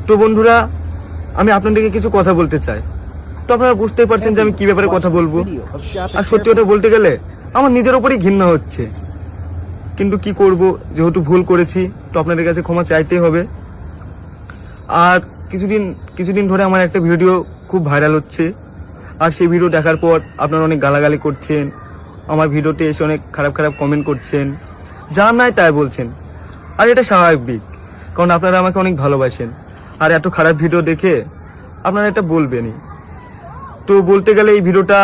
তো বন্ধুরা, আমি আপনাদেরকে কিছু কথা বলতে চাই। তো আপনারা বুঝতেই পারছেন যে আমি কি ব্যাপারে কথা বলবো। আর সত্যি কথা বলতে গেলে আমার নিজের উপরই ঘৃণা হচ্ছে, কিন্তু কি করব, যেহেতু ভুল করেছি তো আপনাদের কাছে ক্ষমা চাইতেই হবে। আর কিছুদিন ধরে আমার একটা ভিডিও খুব ভাইরাল হচ্ছে, আর সেই ভিডিও দেখার পর আপনারা অনেক গালাগালি করছেন, আমার ভিডিওতে এসে অনেক খারাপ খারাপ কমেন্ট করছেন, যা নাই তাই বলছেন। আর এটা স্বাভাবিক, কারণ আপনারা আমাকে অনেক ভালোবাসেন। আর এত খারাপ ভিডিও দেখে আপনারা এটা বলবেনই। তো বলতে গেলে এই ভিডিওটা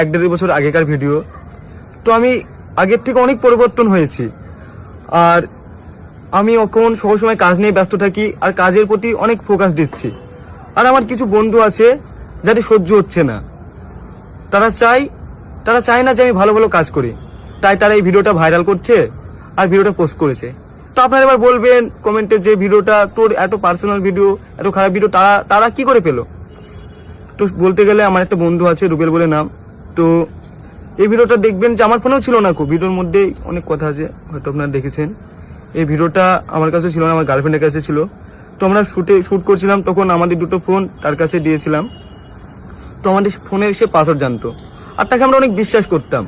1-1.5 বছর আগেকার ভিডিও। তো আমি আগের থেকে অনেক পরিবর্তন হয়েছি। আর আমি এখন সবসময় কাজ নিয়ে ব্যস্ত থাকি, আর কাজের প্রতি অনেক ফোকাস দিচ্ছি। আর আমার কিছু বন্ধু আছে যাদের সহ্য হচ্ছে না, তারা চায় না যে আমি ভালো ভালো কাজ করি, তাই তারা এই ভিডিওটা ভাইরাল করছে আর ভিডিওটা পোস্ট করেছে। তো আপনারা এবার বলবেন কমেন্টে যে ভিডিওটা তোর এত পার্সোনাল ভিডিও, এত খারাপ ভিডিও তারা কি করে পেলো। তো বলতে গেলে আমার একটা বন্ধু আছে, রুবেল বলে নাম। তো এই ভিডিওটা দেখবেন যে আমার ফোনেও ছিল না, খুব ভিডিওর মধ্যে অনেক কথা আছে, হয়তো আপনারা দেখেছেন। এই ভিডিওটা আমার কাছে ছিল না, আমার গার্লফ্রেন্ডের কাছে ছিল। তো আমরা শুট করছিলাম, তখন আমাদের 2টো ফোন তার কাছে দিয়েছিলাম। তো আমাদের ফোনের সে পাসওয়ার্ড জানতো, আর তাকে আমরা অনেক বিশ্বাস করতাম,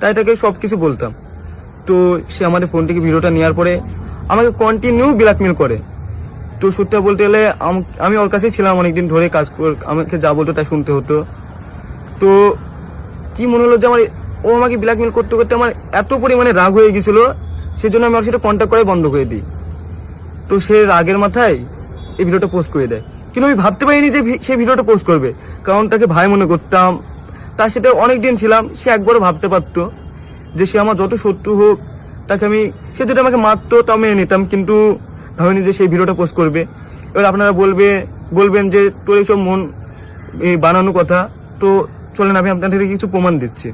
তাই তাকে সবকিছু বলতাম। তো সে আমাদের ফোন থেকে ভিডিওটা নেওয়ার পরে আমাকে কন্টিনিউ ব্ল্যাকমেল করে। তো সত্যি বলতে গেলে আমি ওর কাছেই ছিলাম অনেকদিন ধরে, আমাকে যা বলতো তাই শুনতে হতো। তো কি মনে হলো যে ও আমাকে ব্ল্যাকমেল করতে করতে আমার এত পরিমাণে রাগ হয়ে গেছিল, সেই জন্য আমি ওর সাথে কন্ট্যাক্ট করে বন্ধ করে দিই। তো সে রাগের মাথায় এই ভিডিওটা পোস্ট করে দেয়। কিন্তু আমি ভাবতে পারিনি যে সে ভিডিওটা পোস্ট করবে, কারণ তাকে ভাই মনে করতাম, তার সাথে অনেক দিন ছিলাম। সে একবারও ভাবতে পারতো যে সে আমার যত শত্রু হোক, সে যদি আমাকে মারতো তাও মেনে নিতাম, কিন্তু ভাবিনি যে সেই ভিডিওটা পোস্ট করবে। এবার আপনারা বলবেন যে তোর এইসব মন বানানো কথা। তো চলেন আমি আপনাদের কিছু প্রমাণ দিচ্ছি,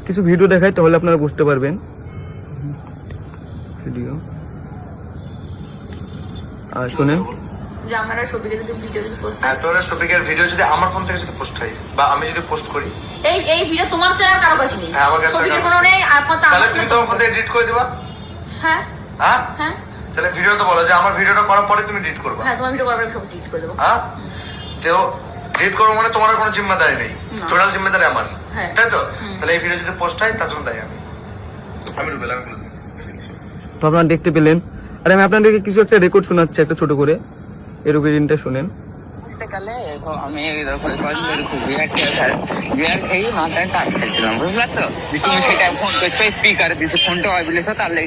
কিছু ভিডিও দেখাই, তাহলে আপনারা বুঝতে পারবেন। ভিডিও আর শোনেন, যে আমার আর শফিকের যদি ভিডিও যদি পোস্ট হ্যাঁ, তোর শফিকের ভিডিও যদি আমার ফোন থেকে যদি পোস্ট হয় বা আমি যদি পোস্ট করি, এই ভিডিও তোমার চাই আর কারো কাছে নেই। হ্যাঁ, আমার কাছে শফিকের কোনো নেই, আর তাহলে তুমি তো ফোন থেকে এডিট করে দিবা। হ্যাঁ হ্যাঁ হ্যাঁ, তাহলে ভিডিও তো বলো যে আমার ভিডিওটা করার পরে তুমি এডিট করবা। হ্যাঁ তোমার ভিডিও করার পরে সব এডিট করে দেবো। হ্যাঁ, তো এডিট করবো মানে তোমার কোনো জিম্মেদারি নেই, টোটাল জিম্মেদারি আমার, তাই তো? তাহলে এই ভিডিও যদি পোস্ট হয় তার জন্য দায়ী আমি রুবেল। তো আপনারা দেখতে পেলেন। আর আমি আপনাদেরকে কিছু একটা রেকর্ড শোনাচ্ছি, একটা ছোট করে, এর রেকর্ডিংটা শুনেন। আমি বুঝলা তো, তুমি সেটা ফোন করছো, স্পিকার দিছো, ফোনটা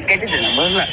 কেটে দিলাম, বুঝলা।